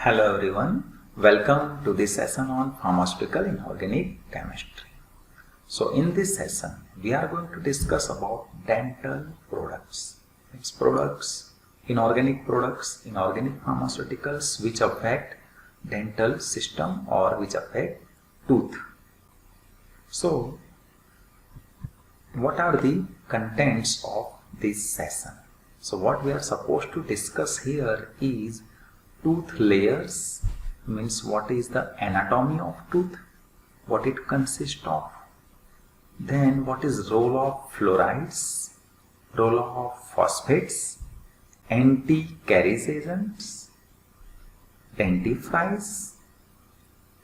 Hello everyone, welcome to this session on pharmaceutical inorganic chemistry. So in this session, we are going to discuss about dental products. It's products, inorganic pharmaceuticals which affect dental system or which affect tooth. So what are the contents of this session? So what we are supposed to discuss here is tooth layers, means what is the anatomy of tooth, what it consists of, then what is role of fluorides, role of phosphates, anti-caries agents, dentifrice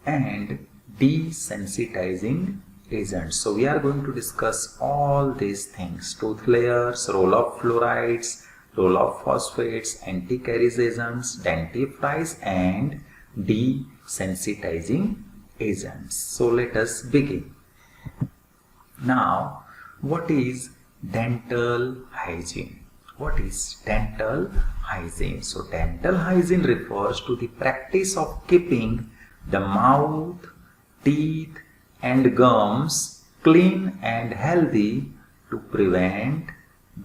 and desensitizing agents. So we are going to discuss all these things: tooth layers, role of fluorides, role of phosphates, anti-caries agents, dentifrice and desensitizing agents. So let us begin. Now, what is dental hygiene? What is dental hygiene? So dental hygiene refers to the practice of keeping the mouth, teeth and gums clean and healthy to prevent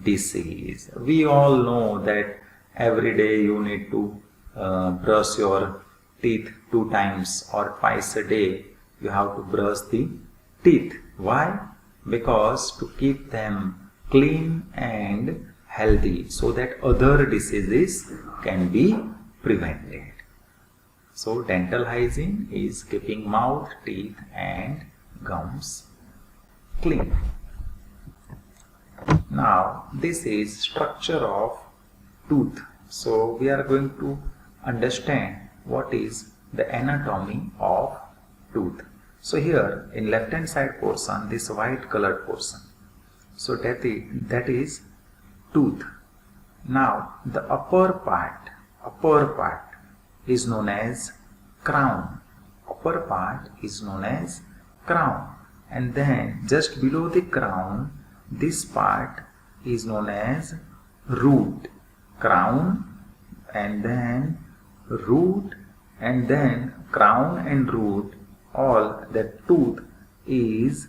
disease. We all know that every day you need to brush your teeth 2 times or twice a day. You have to brush the teeth. Why? Because to keep them clean and healthy so that other diseases can be prevented. So dental hygiene is keeping mouth, teeth and gums clean. Now this is structure of tooth. So we are going to understand what is the anatomy of tooth. So here in left hand side portion, this white colored portion, so that is tooth. Now the upper part is known as crown. Upper part is known as crown, and then just below the crown, this part is known as root. Crown and then root and then crown and root, all the tooth is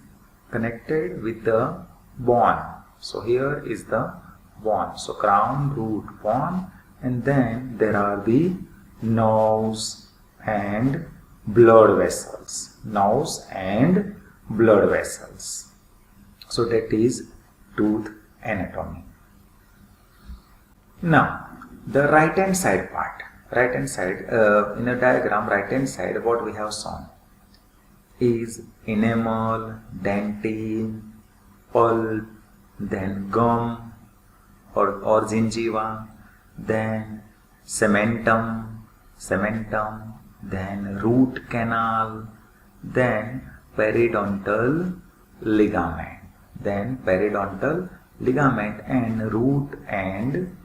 connected with the bone. So here is the bone. So crown, root, bone, and then there are the nose and blood vessels. Nose and blood vessels. So that is tooth anatomy. Now the right hand side part, in a diagram, right hand side, what we have shown is enamel, dentin, pulp, then gum or gingiva, then cementum, then root canal, then periodontal ligament, and root and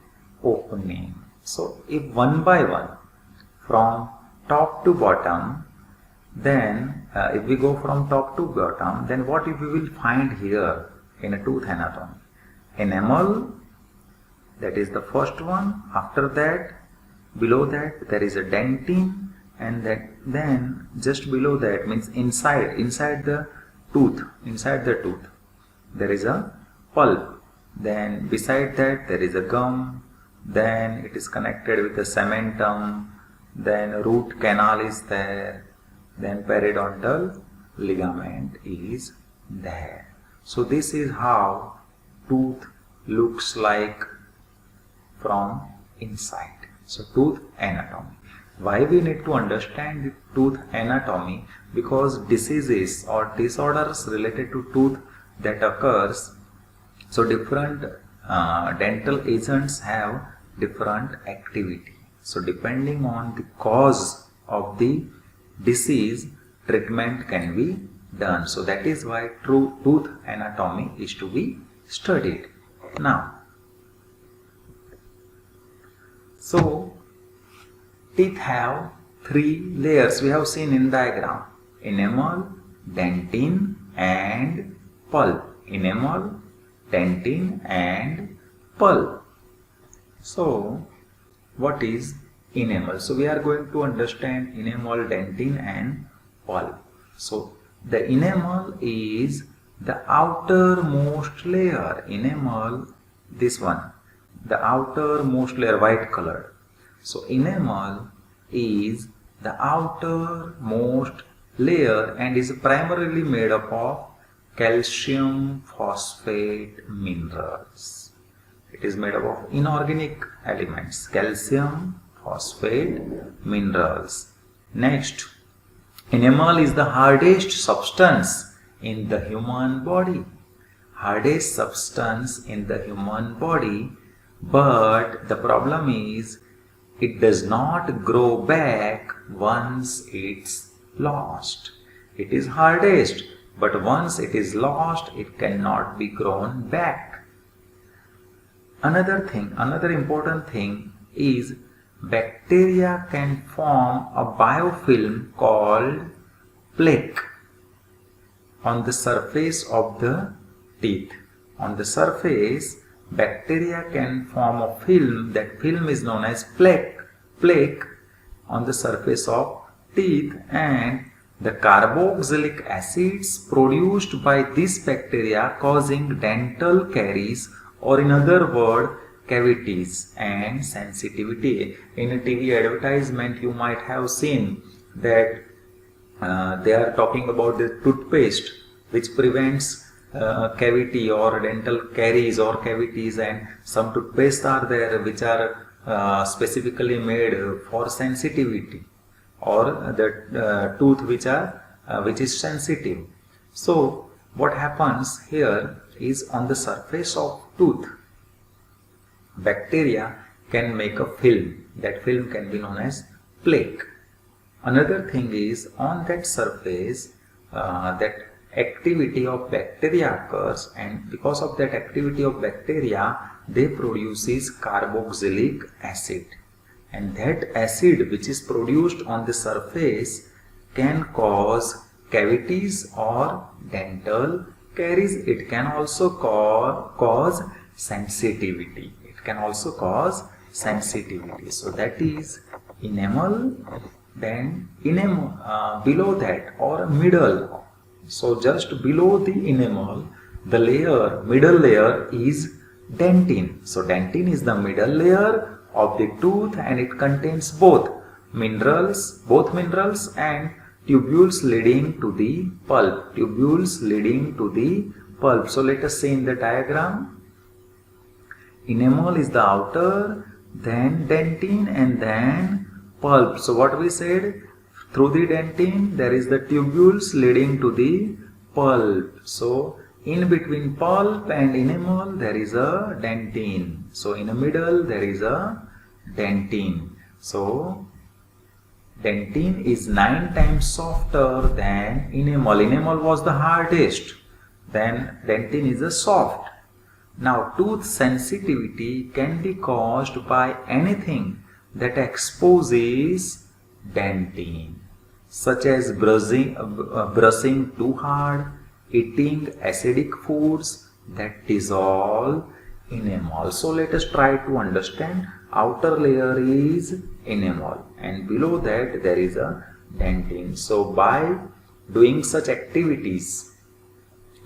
opening. So if one by one from top to bottom, then if we go from top to bottom, then what we will find here in a tooth anatomy? Enamel, that is the first one. After that, below that there is a dentin, and then just below that, means inside the tooth, there is a pulp. Then beside that there is a gum. Then it is connected with the cementum. Then root canal is there. Then periodontal ligament is there. So this is how tooth looks like from inside. So tooth anatomy. Why we need to understand the tooth anatomy? Because diseases or disorders related to tooth that occurs, so different dental agents have different activity. So depending on the cause of the disease, treatment can be done. So that is why tooth anatomy is to be studied. Now, so teeth have 3 layers we have seen in diagram: enamel, dentin and pulp. Enamel, dentin and pulp. So what is enamel. So we are going to understand enamel, dentin and pulp. So the enamel is the outermost layer. Enamel, this one, the outermost layer, white color. So enamel is the outermost layer and is primarily made up of calcium phosphate minerals. It is made up of inorganic elements, calcium phosphate minerals. Next, enamel is the hardest substance in the human body. Hardest substance in the human body, but the problem is it does not grow back once it's lost. It is hardest, but once it is lost, it cannot be grown back. Another important thing is bacteria can form a biofilm called plaque on the surface of the teeth. On the surface, bacteria can form a film. That film is known as plaque on the surface of teeth, and the carboxylic acids produced by this bacteria causing dental caries, or in other words, cavities and sensitivity. In a TV advertisement you might have seen that they are talking about the toothpaste which prevents cavity or dental caries or cavities, and some toothpaste are there which are specifically made for sensitivity or the tooth which is sensitive. So what happens here is, on the surface of tooth, bacteria can make a film. That film can be known as plaque. Another thing is, on that surface that activity of bacteria occurs, and because of that activity of bacteria they produces carboxylic acid, and that acid which is produced on the surface can cause cavities or dental caries. It can also cause sensitivity. It can also cause sensitivity. So that is enamel. Then enamel below that, or middle. So just below the enamel, the middle layer is dentin. So dentin is the middle layer of the tooth, and it contains both minerals and tubules leading to the pulp. So let us see in the diagram. Enamel is the outer, then dentin, and then pulp. So what we said, through the dentin there is the tubules leading to the pulp. So in between pulp and enamel there is a dentin. So in the middle there is a dentin. So dentin is 9 times softer than enamel. Enamel was the hardest, then dentin is a soft. Now tooth sensitivity can be caused by anything that exposes dentin, such as brushing too hard, eating acidic foods that dissolve enamel. So let us try to understand. Outer layer is enamel, and below that there is a dentin. So by doing such activities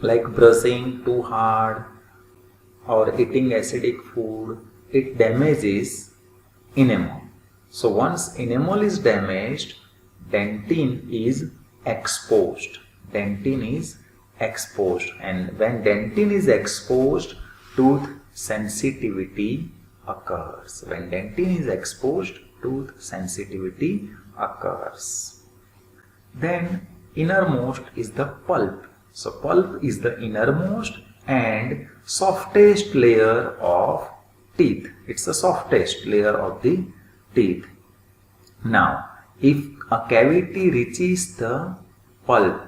like brushing too hard or eating acidic food, it damages enamel. So once enamel is damaged, dentin is exposed. And when dentin is exposed, tooth sensitivity occurs. Then innermost is the pulp. So pulp is the innermost and softest layer of teeth. It's the softest layer of the teeth. Now, if a cavity reaches the pulp,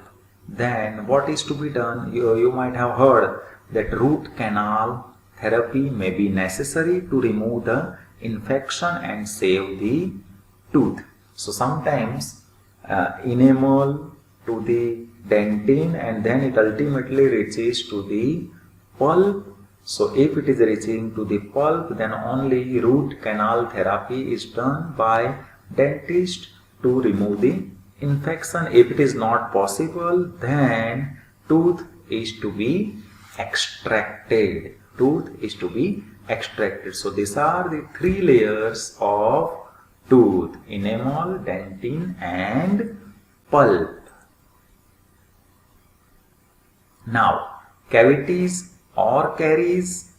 then what is to be done? You might have heard that root canal therapy may be necessary to remove the infection and save the tooth. So sometimes enamel to the dentin, and then it ultimately reaches to the pulp, So if it is reaching to the pulp, then only root canal therapy is done by dentist to remove the infection. If it is not possible, then tooth is to be extracted. Tooth is to be extracted. So these are the three layers of tooth: enamel, dentin and pulp. Now, cavities or caries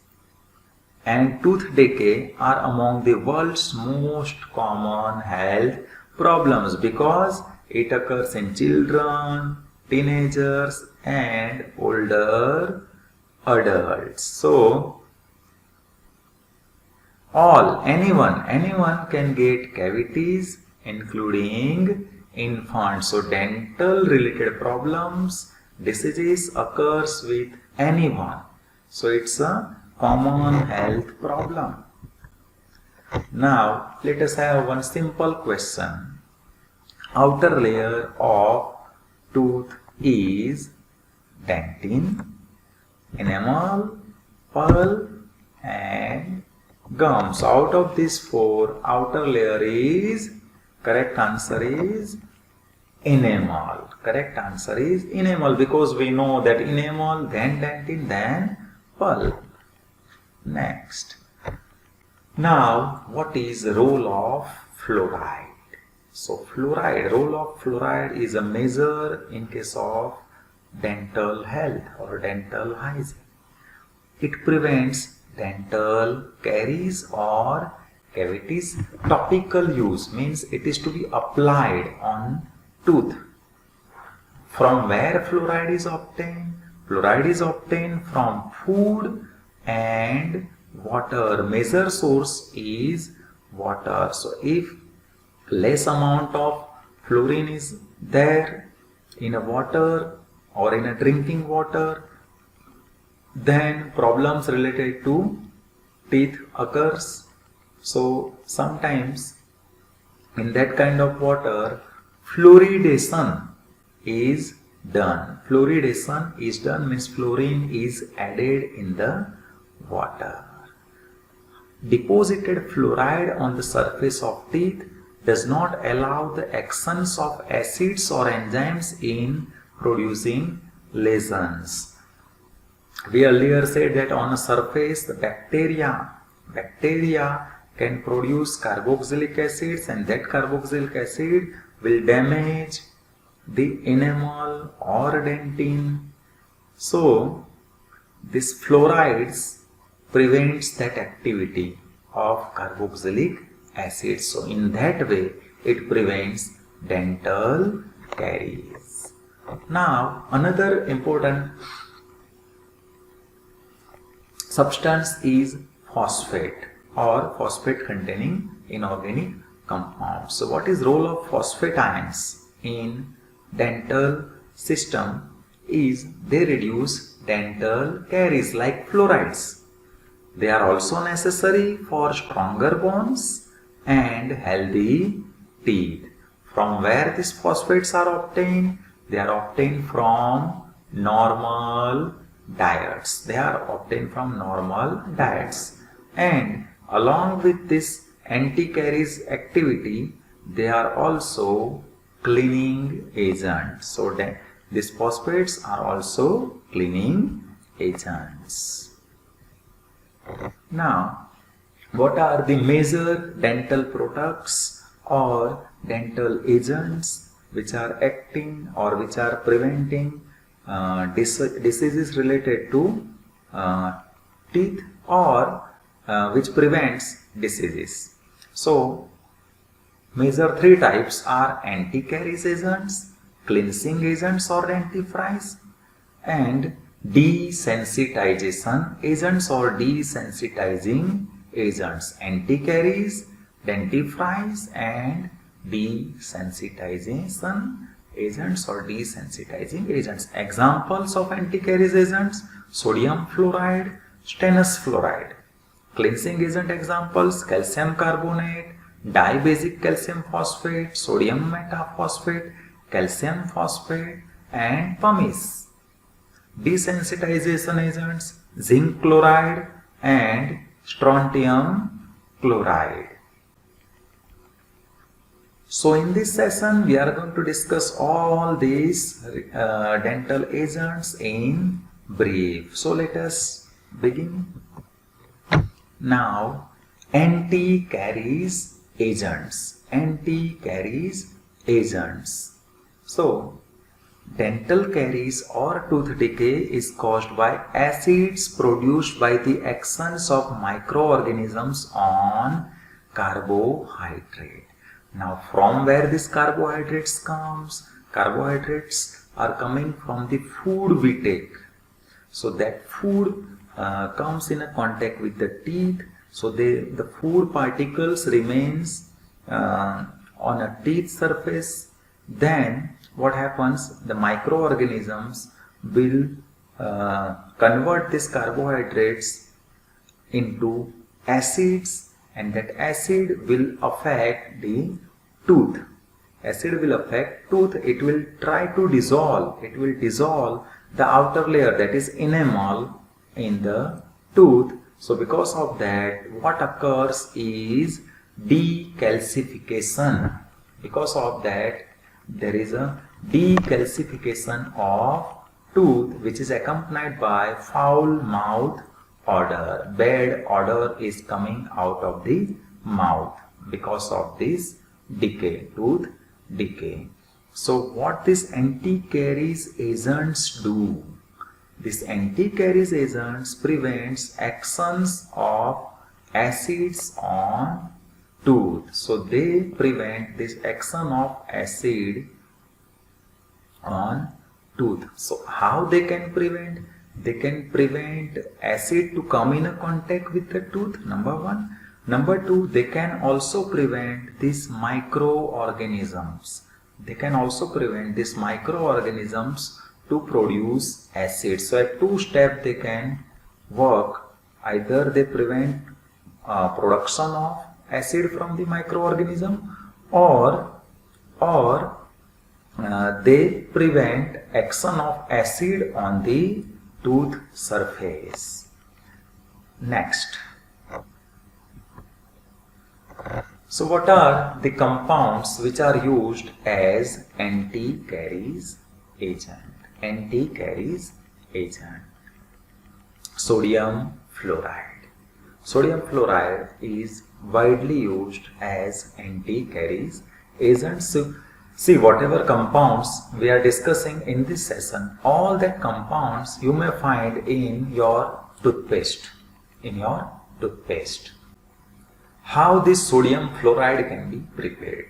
and tooth decay are among the world's most common health problems because it occurs in children, teenagers and older adults. So, anyone can get cavities, including infants. So dental related problems, diseases occurs with anyone. So it's a common health problem. Now let us have one simple question. Outer layer of tooth is dentin, enamel, pulp and gums. Out of these four, outer layer is, correct answer is enamel. Correct answer is enamel, because we know that enamel, then dentin, then pulp. Next. Now, what is the role of fluoride? So, role of fluoride is a measure in case of dental health or dental hygiene. It prevents dental caries or cavities. Topical use means it is to be applied on tooth. From where fluoride is obtained? Fluoride is obtained from food and water. Major source is water. So if less amount of fluorine is there in a water or in a drinking water, then problems related to teeth occurs. So sometimes in that kind of water, fluoridation is done. Fluoridation is done means fluorine is added in the water. Deposited fluoride on the surface of teeth does not allow the actions of acids or enzymes in producing lesions. We earlier said that on a surface the bacteria can produce carboxylic acids, and that carboxylic acid will damage the enamel or dentin. So this fluorides prevents that activity of carboxylic acid. So in that way it prevents dental caries. Now another important substance is phosphate or phosphate containing inorganic compounds. So what is role of phosphate ions in dental system is they reduce dental caries like fluorides. They are also necessary for stronger bones and healthy teeth. From where these phosphates are obtained? They are obtained from normal diets. And along with this anti-caries activity, they are also cleaning agents. So these phosphates are also cleaning agents. Now, what are the major dental products or dental agents which are acting or which are preventing diseases related to teeth or which prevents diseases? So, major three types are anti-caries agents, cleansing agents or dentifrice, and desensitization agents or desensitizing agents. Anti-caries, dentifrice and desensitization agents or desensitizing agents. Examples of anti-caries agents: sodium fluoride, stannous fluoride. Cleansing agent examples: calcium carbonate, dibasic calcium phosphate, sodium metaphosphate, calcium phosphate and pumice. Desensitization agents: zinc chloride and strontium chloride. So in this session we are going to discuss all these dental agents in brief. So let us begin. Now anti-caries agents. Anti-caries agents. So dental caries or tooth decay is caused by acids produced by the actions of microorganisms on carbohydrate. Now from where this carbohydrates comes? Carbohydrates are coming from the food we take. So that food comes in a contact with the teeth. So the food particles remains on a teeth surface. Then what happens? The microorganisms will convert these carbohydrates into acids, and that acid will affect the tooth. Acid will affect tooth. It will try to dissolve. It will dissolve the outer layer, that is enamel, in the tooth. So because of that, what occurs is decalcification. Because of that, there is a decalcification of tooth, which is accompanied by foul mouth odor. Bad odor is coming out of the mouth because of this decay, tooth decay. So what these anti-caries agents do? These anti-caries agents prevents actions of acids on tooth. So they prevent this action of acid on tooth. So how they can prevent? They can prevent acid to come in a contact with the tooth, number one. Number two, they can also prevent these microorganisms. They can also prevent these microorganisms to produce acid. So at two steps they can work. Either they prevent production of acid from the microorganism, or they prevent action of acid on the tooth surface. Next. So what are the compounds which are used as anti-caries agent? Anti-caries agent. Sodium fluoride. Sodium fluoride is widely used as anti-caries agent. So see, whatever compounds we are discussing in this session, all that compounds you may find in your toothpaste. In your toothpaste. How this sodium fluoride can be prepared?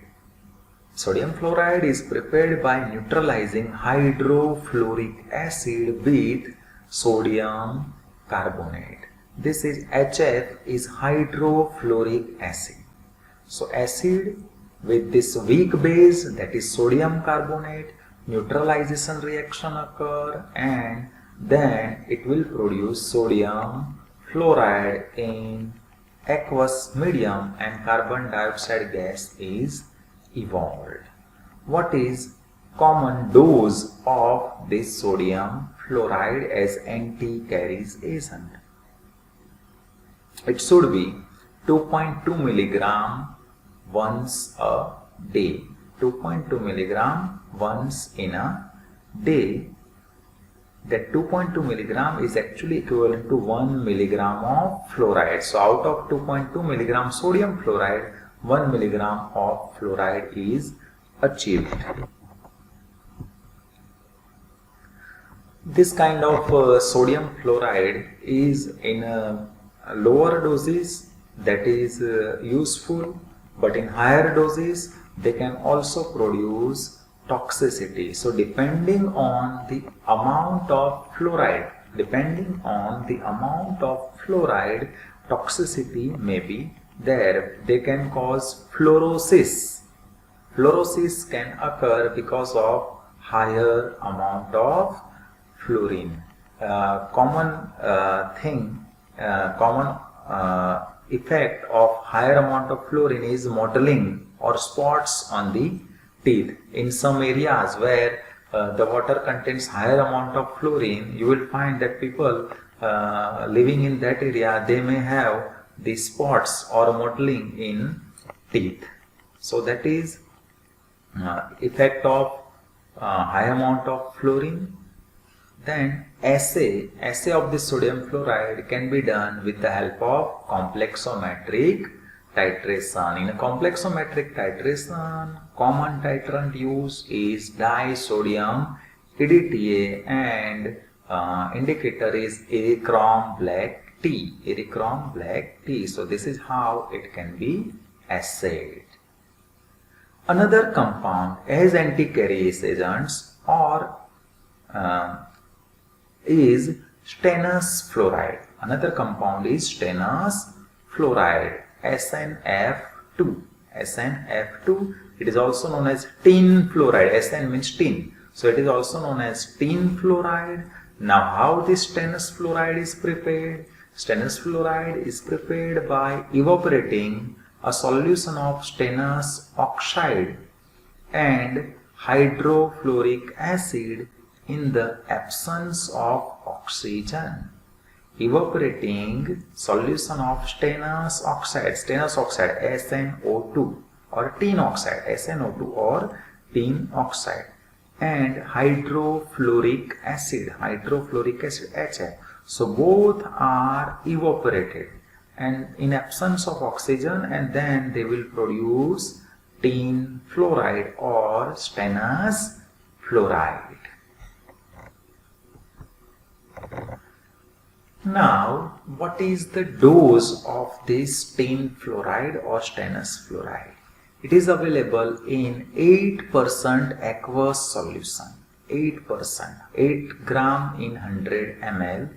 Sodium fluoride is prepared by neutralizing hydrofluoric acid with sodium carbonate. This is HF is hydrofluoric acid. So acid with this weak base, that is sodium carbonate, neutralization reaction occur, and then it will produce sodium fluoride in aqueous medium, and carbon dioxide gas is evolved. What is common dose of this sodium fluoride as anti-caries agent? It should be 2.2 milligram once a day. 2.2 milligram once in a day. That 2.2 milligram is actually equivalent to 1 milligram of fluoride. So out of 2.2 milligram sodium fluoride, 1 milligram of fluoride is achieved. This kind of sodium fluoride is in lower doses, that is useful, but in higher doses they can also produce toxicity. So depending on the amount of fluoride, toxicity may be there. They can cause fluorosis. Fluorosis can occur because of higher amount of fluorine. Common effect of higher amount of fluorine is mottling or spots on the teeth. In some areas where the water contains higher amount of fluorine, you will find that people living in that area, they may have the spots or mottling in teeth. So that is effect of high amount of fluorine. Then assay of the sodium fluoride can be done with the help of complexometric titration. In a complexometric titration, common titrant used is disodium EDTA and indicator is Erythrom black tea. Erythrom black tea. So this is how it can be assayed. Another compound as anti-carriage agents or is stannous fluoride. Another compound is stannous fluoride, SnF2. SnF2. It is also known as tin fluoride. Sn means tin. So it is also known as tin fluoride. Now how this stannous fluoride is prepared? Stannous fluoride is prepared by evaporating a solution of stannous oxide and hydrofluoric acid in the absence of oxygen. Evaporating solution of stannous oxide SnO2 or tin oxide SnO2 or tin oxide and hydrofluoric acid HF. So both are evaporated and in absence of oxygen, and then they will produce tin fluoride or stannous fluoride. Now, what is the dose of this tin fluoride or stannous fluoride? It is available in 8% aqueous solution. 8%, 8 gram in 100 ml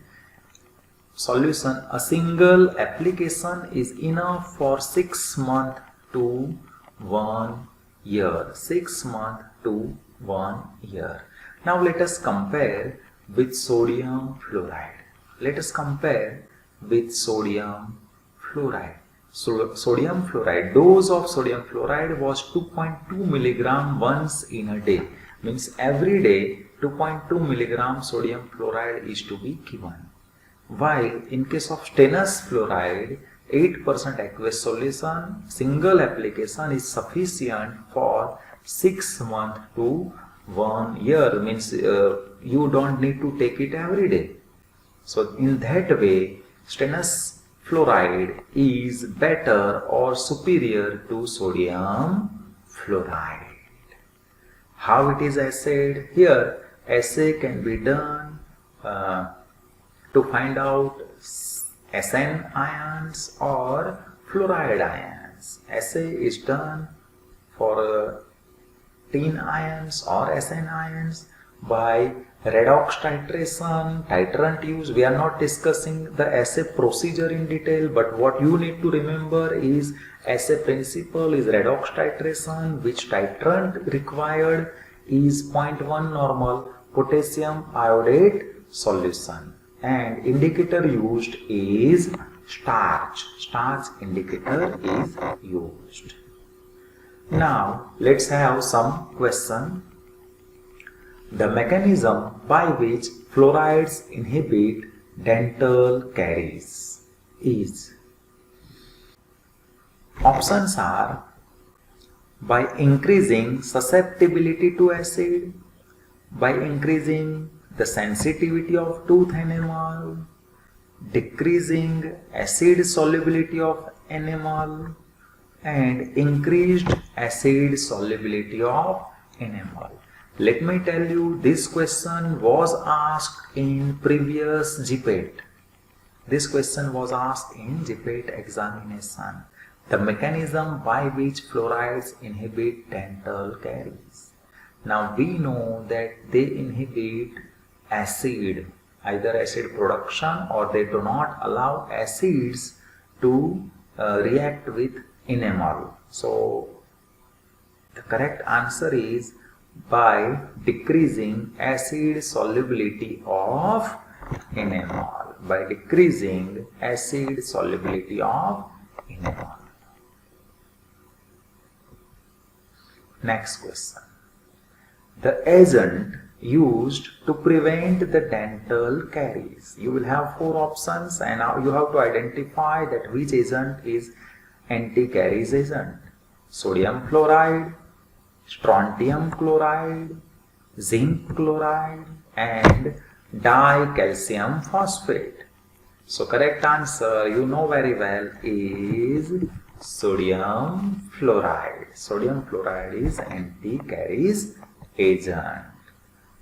solution. A single application is enough for 6 months to 1 year. 6 months to 1 year. Now let us compare with sodium fluoride. Let us compare with sodium fluoride. So, sodium fluoride, dose of sodium fluoride was 2.2 milligram once in a day. Means every day 2.2 milligram sodium fluoride is to be given. While in case of stannous fluoride, 8% aqueous solution, single application is sufficient for 6 months to 1 year. Means you don't need to take it every day. So in that way, stannous fluoride is better or superior to sodium fluoride. How it is assayed? Here, assay can be done to find out Sn ions or fluoride ions. Assay is done for tin ions or Sn ions by redox titration, titrant use. We are not discussing the assay procedure in detail, but what you need to remember is assay principle is redox titration, which titrant required is 0.1 normal potassium iodate solution, and indicator used is starch. Starch indicator is used. Now let's have some question. The mechanism by which fluorides inhibit dental caries is. Options are by increasing susceptibility to acid, by increasing the sensitivity of tooth enamel, decreasing acid solubility of enamel, and increased acid solubility of enamel. Let me tell you, this question was asked in previous GPAT. This question was asked in GPAT examination. The mechanism by which fluorides inhibit dental caries. Now we know that they inhibit acid, either acid production, or they do not allow acids to react with enamel. So the correct answer is by decreasing acid solubility of enamel. By decreasing acid solubility of enamel. Next question. The agent used to prevent the dental caries. You will have 4 options and now you have to identify that which agent is anti-caries agent. Sodium chloride, strontium chloride, zinc chloride and dicalcium phosphate. So correct answer, you know very well, is sodium fluoride. Sodium fluoride is anti-caries agent.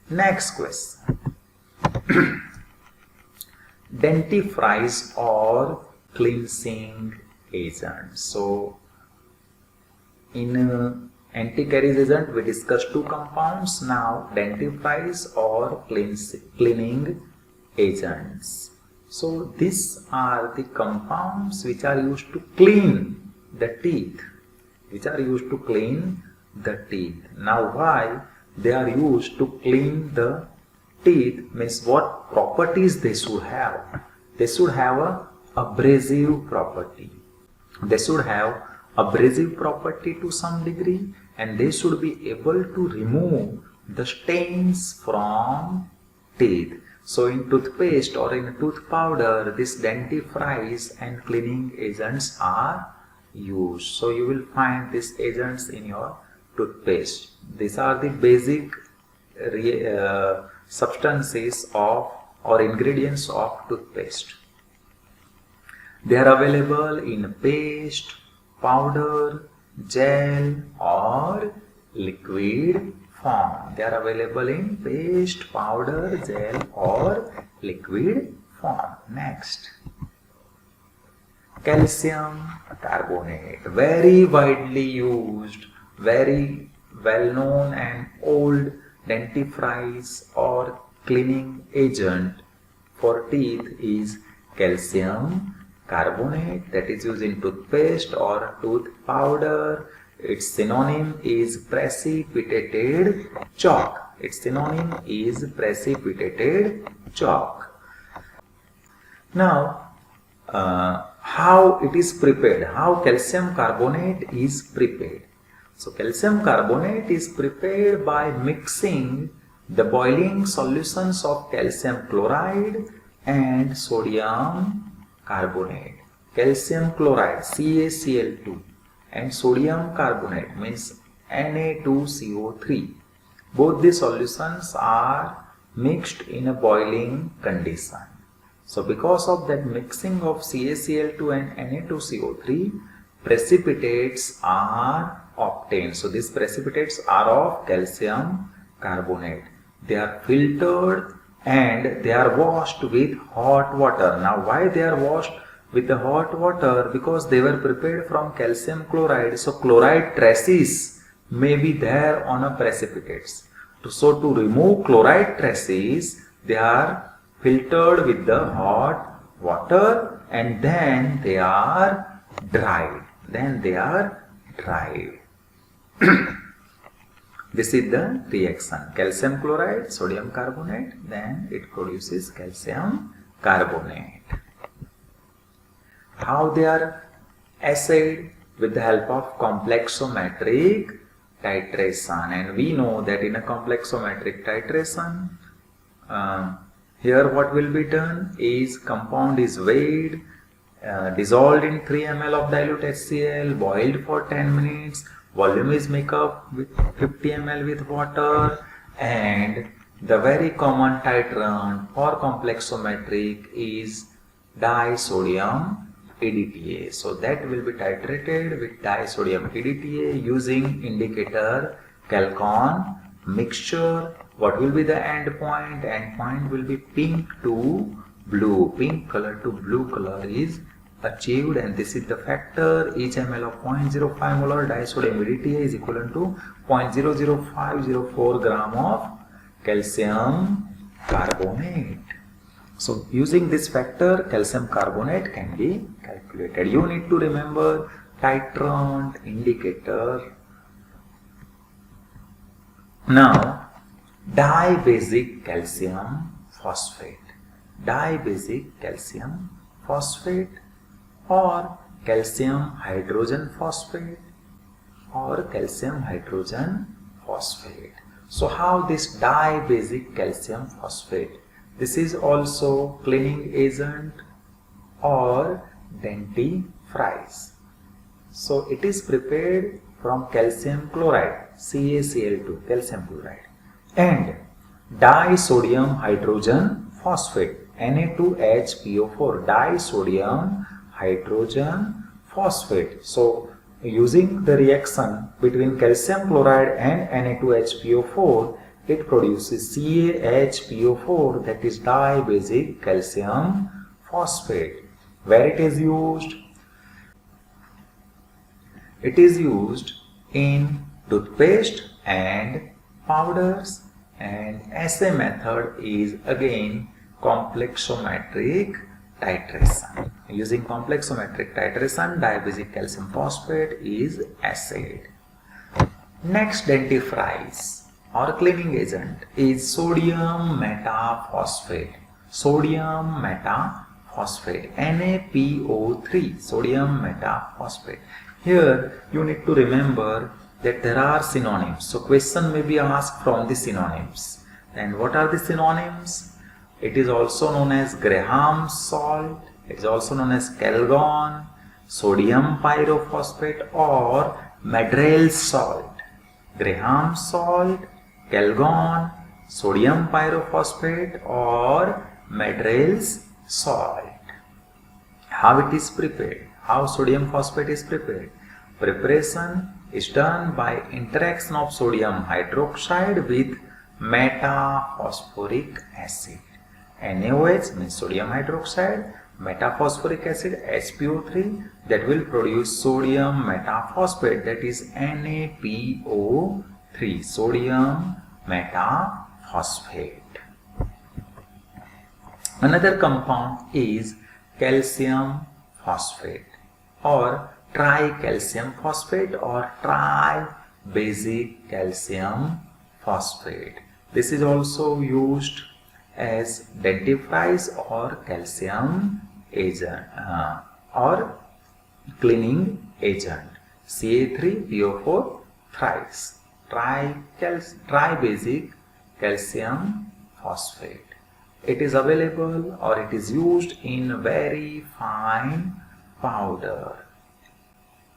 Next question. Dentifrice or cleansing agent. So in anti-caries agent we discussed 2 compounds. Now dentifrice or cleaning agents. So these are the compounds which are used to clean the teeth. Now why they are used to clean the teeth means what properties they should have. They should have a abrasive property. They should have abrasive property to some degree and they should be able to remove the stains from teeth. So in toothpaste or in tooth powder, this dentifrice and cleaning agents are used. So you will find these agents in your toothpaste. These are the basic substances of or ingredients of toothpaste. They are available in paste, powder, gel or liquid form. They are available in paste, powder, gel or liquid form. Next, calcium carbonate, very widely used, very well known and old dentifrice or cleaning agent for teeth is calcium carbonate, that is used in toothpaste or tooth powder. Its synonym is precipitated chalk. Now, how it is prepared? How calcium carbonate is prepared? So, calcium carbonate is prepared by mixing the boiling solutions of calcium chloride and sodium carbonate. Calcium chloride CaCl2 and sodium carbonate means Na2CO3. Both the solutions are mixed in a boiling condition. So because of that mixing of CaCl2 and Na2CO3, precipitates are obtained. So these precipitates are of calcium carbonate. They are filtered and they are washed with hot water. Now why they are washed with the hot water? Because they were prepared from calcium chloride. So chloride traces may be there on a precipitates. So to remove chloride traces, they are filtered with the hot water and then they are dried. This is the reaction. Calcium chloride, sodium carbonate, then it produces calcium carbonate. How they are assayed? With the help of complexometric titration. And we know that in a complexometric titration, here what will be done is compound is weighed, dissolved in 3 ml of dilute HCl, boiled for 10 minutes, volume is made up with 50 ml with water, and the very common titrant for complexometric is disodium EDTA. So that will be titrated with disodium EDTA using indicator Chalcon mixture. What will be the end point? End point will be pink to blue. Pink color to blue color is achieved, and this is the factor. Each ml of 0.05 molar disodium EDTA is equivalent to 0.00504 gram of calcium carbonate. So using this factor, calcium carbonate can be calculated. You need to remember titrant, indicator. Now, dibasic calcium phosphate. Dibasic calcium phosphate or calcium hydrogen phosphate or calcium hydrogen phosphate. So how this dibasic calcium phosphate, this is also cleaning agent or dentifrice. So it is prepared from calcium chloride, CaCl2, calcium chloride, and disodium hydrogen phosphate, Na2HPO4, disodium hydrogen phosphate. So using the reaction between calcium chloride and Na2HPO4, it produces CaHPO4, that is dibasic calcium phosphate. Where it is used? It is used in toothpaste and powders, and assay method is again complexometric titration. Using complexometric titration, dibasic calcium phosphate is assayed. Next dentifrice or cleaning agent is sodium metaphosphate. Sodium metaphosphate, NaPO3, sodium metaphosphate. Here you need to remember that there are synonyms. So question may be asked from the synonyms. And what are the synonyms? It is also known as Graham's salt. It is also known as Calgon, sodium pyrophosphate, or Madrell's salt. Graham's salt, Calgon, sodium pyrophosphate, or Madrell's salt. How it is prepared? How sodium phosphate is prepared? Preparation is done by interaction of sodium hydroxide with metaphosphoric acid. NaOH means sodium hydroxide, metaphosphoric acid HPO3, that will produce sodium metaphosphate, that is NaPO3, sodium metaphosphate. Another compound is calcium phosphate or tricalcium phosphate or tribasic calcium phosphate. This is also used as dentifrice or calcium agent or cleaning agent. Ca3PO4 thrice, tribasic calcium phosphate. It is available or it is used in very fine powder.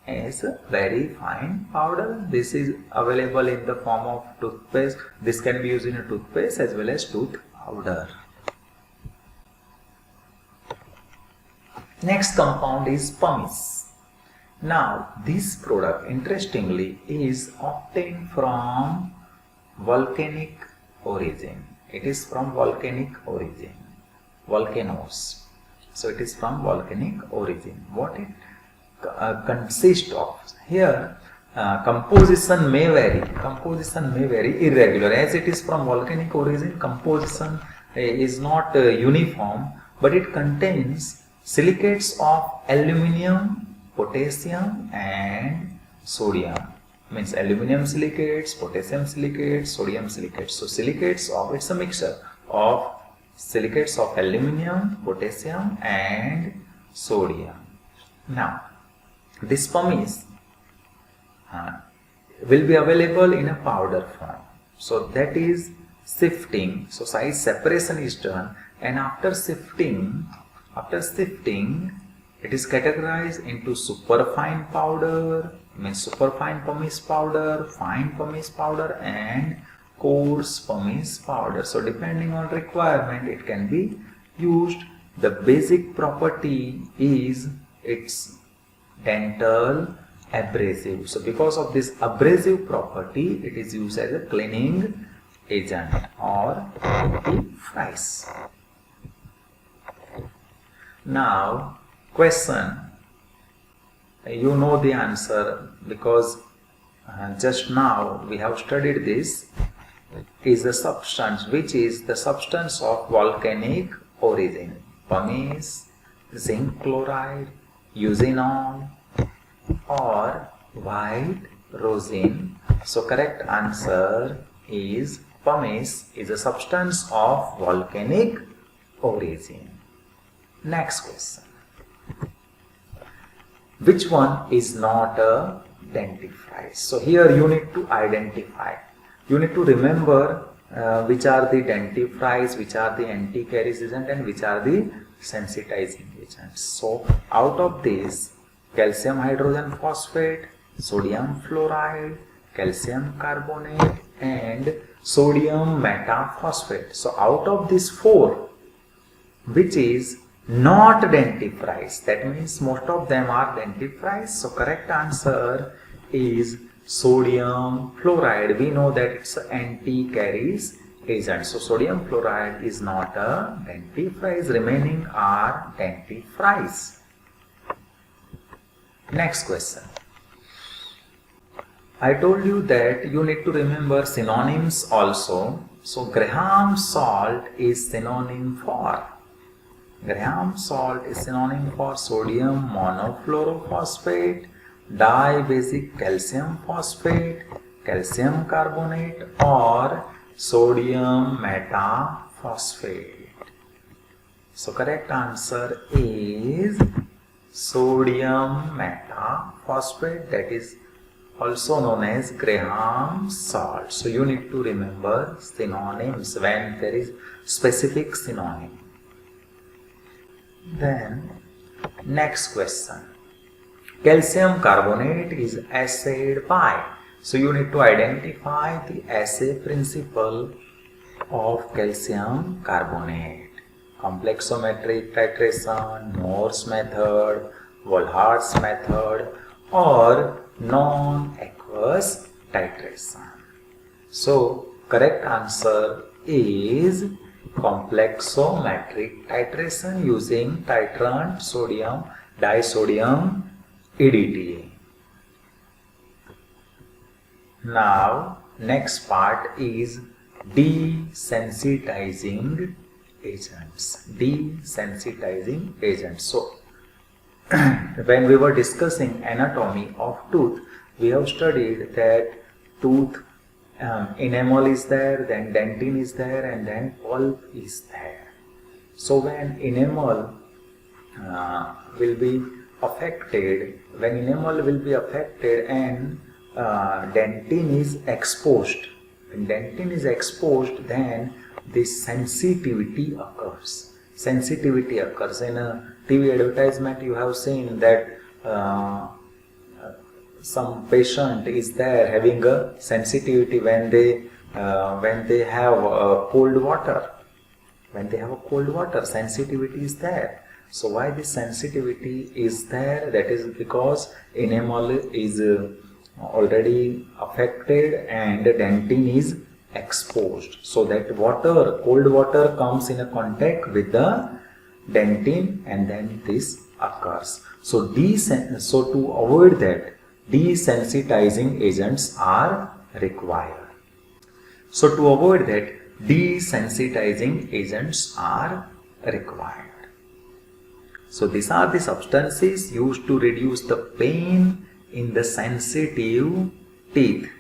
As a very fine powder, this is available in the form of toothpaste. This can be used in a toothpaste as well as tooth powder. Next compound is pumice. Now this product, interestingly, is obtained from volcanic origin. It is from volcanic origin, volcanoes. So it is from volcanic origin. What it consists of? Here composition may vary. Composition may vary, irregular. As it is from volcanic origin, composition is not uniform, but it contains silicates of aluminium, potassium, and sodium. Means aluminium silicates, potassium silicates, sodium silicates. So silicates of, it's a mixture of silicates of aluminium, potassium, and sodium. Now this pumice will be available in a powder form. So that is sifting. So size separation is done, and after sifting, it is categorized into superfine powder, means superfine pumice powder, fine pumice powder, and coarse pumice powder. So depending on requirement, it can be used. The basic property is its dental abrasive. So because of this abrasive property, it is used as a cleaning agent or dentifrice. Now question, you know the answer because just now we have studied this, is the substance, which is the substance of volcanic origin. Pumice, zinc chloride, euxenol, or white rosin. So correct answer is pumice is a substance of volcanic origin. Next question. Which one is not a dentifrice? So here you need to identify. You need to remember which are the dentifrice, which are the anti-caries agent, and which are the sensitizing agents. So out of this, calcium hydrogen phosphate, sodium fluoride, calcium carbonate, and sodium metaphosphate. So out of these four, which is not dentifrice, that means most of them are dentifrice. So correct answer is sodium fluoride. We know that it's an anti-caries agent. So sodium fluoride is not a dentifrice. Remaining are dentifrice. Next question. I told you that you need to remember synonyms also. So Graham salt is synonym for sodium monofluorophosphate, dibasic calcium phosphate, calcium carbonate, or sodium metaphosphate. So correct answer is sodium metaphosphate, that is also known as Graham salt. So you need to remember synonyms when there is specific synonym. Then next question. Calcium carbonate is assayed by. So you need to identify the assay principle of calcium carbonate. Complexometric titration, Morse method, Volhart's method, or non-aqueous titration. So correct answer is complexometric titration using titrant sodium disodium EDTA. Now next part is desensitizing agents. Desensitizing agents. So when we were discussing anatomy of tooth, we have studied that tooth enamel is there, then dentin is there, and then pulp is there. So when enamel will be affected, and dentin is exposed, when dentin is exposed, then this sensitivity occurs. In a TV advertisement, you have seen that some patient is there having a sensitivity when they have cold water. When they have a cold water, sensitivity is there. So why this sensitivity is there? That is because enamel is already affected and dentin is exposed. So that cold water comes in a contact with the dentin, and then this occurs. So to avoid that, desensitizing agents are required. So to avoid that, desensitizing agents are required. So these are the substances used to reduce the pain in the sensitive teeth.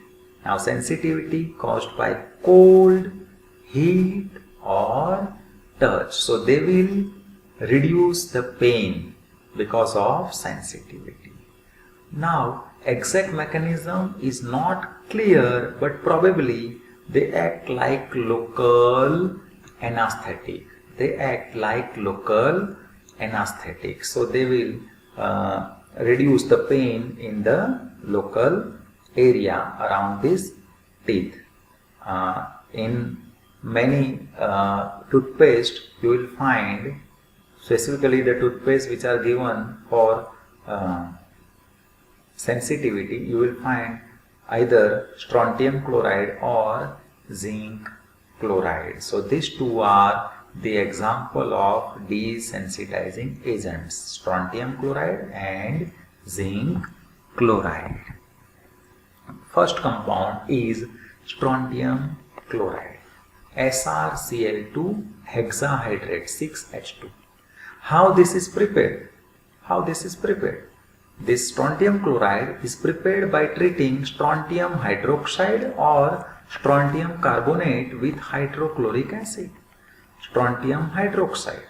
Now sensitivity caused by cold, heat, or touch. So they will reduce the pain because of sensitivity. Now exact mechanism is not clear, but probably they act like local anesthetic. So they will reduce the pain in the local area around this teeth. In many toothpaste, you will find, specifically the toothpaste which are given for sensitivity, you will find either strontium chloride or zinc chloride. So these two are the example of desensitizing agents, strontium chloride and zinc chloride. First compound is strontium chloride, SrCl2 hexahydrate 6H2. How this is prepared? This strontium chloride is prepared by treating strontium hydroxide or strontium carbonate with hydrochloric acid. Strontium hydroxide,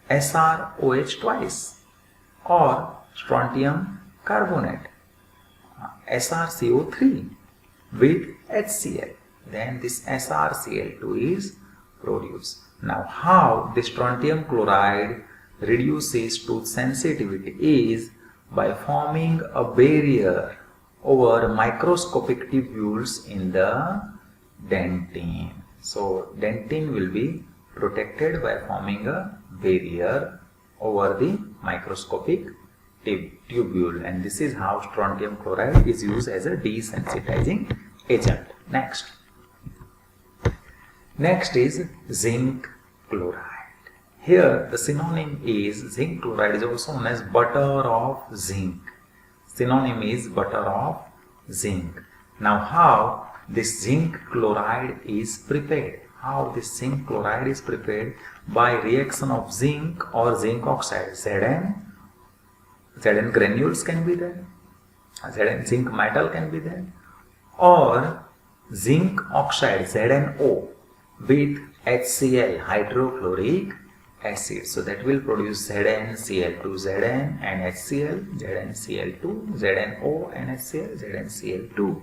SrOH twice, or strontium carbonate, SrCO3. with HCl. Then this SrCl2 is produced. Now how this strontium chloride reduces tooth sensitivity is by forming a barrier over microscopic tubules in the dentine. So dentine will be protected by forming a barrier over the microscopic tubule, and this is how strontium chloride is used as a desensitizing agent. Next is zinc chloride. Here the synonym is zinc chloride is also known as butter of zinc. Synonym is butter of zinc. Now how this zinc chloride is prepared? How this zinc chloride is prepared? By reaction of zinc or zinc oxide. Zn granules can be there, Zn zinc metal can be there, or zinc oxide ZnO with HCl hydrochloric acid. So that will produce ZnCl2 Zn and HCl, ZnCl2, ZnO and HCl, ZnCl2.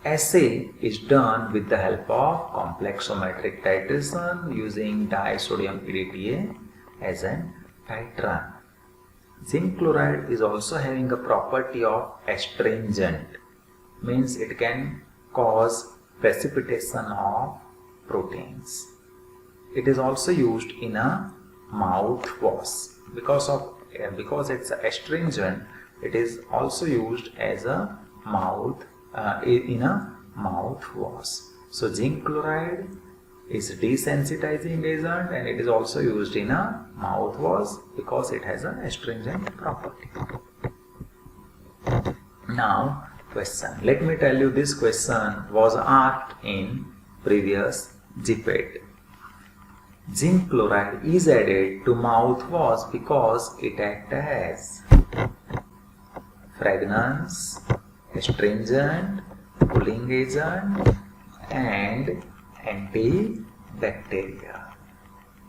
Assay is done with the help of complexometric titration using disodium PDTA as an titrant. Zinc chloride is also having a property of astringent, means it can cause precipitation of proteins. It is also used in a mouthwash because it's astringent. It is also used as a in a mouthwash. So zinc chloride is a desensitizing agent and it is also used in a mouthwash because it has an astringent property. Now question. Let me tell you, this question was asked in previous GPAT. Zinc chloride is added to mouthwash because it acts as fragrance, astringent, cooling agent and antibacterial.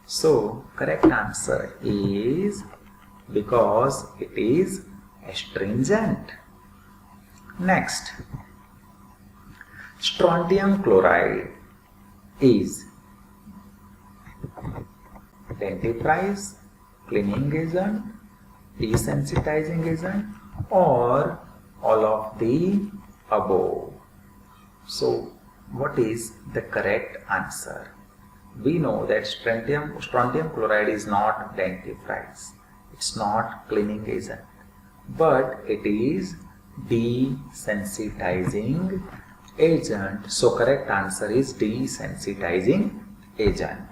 So correct answer is because it is astringent. Next, strontium chloride is dentifrice, cleaning agent, desensitizing agent, or all of the above. So what is the correct answer? We know that strontium chloride is not dentifrice, it's not cleaning agent, but it is desensitizing agent. So correct answer is desensitizing agent.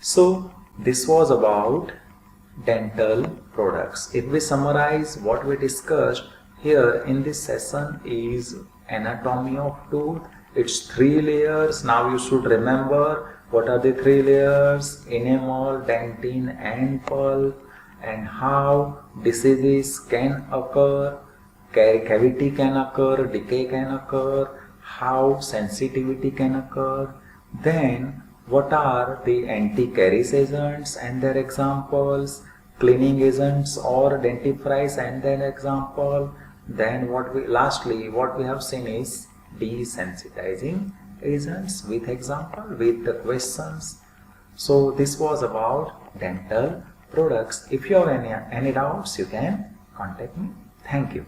So this was about dental products. If we summarize what we discussed here in this session is anatomy of tooth, its 3 layers. Now you should remember what are the 3 layers: enamel, dentine and pulp, and how diseases can occur, cavity can occur, decay can occur, how sensitivity can occur. Then what are the anti-caries agents and their examples, cleaning agents or dentifrice and their example. Then lastly what we have seen is desensitizing agents with example, with the questions. So this was about dental products. If you have any doubts, you can contact me. Thank you.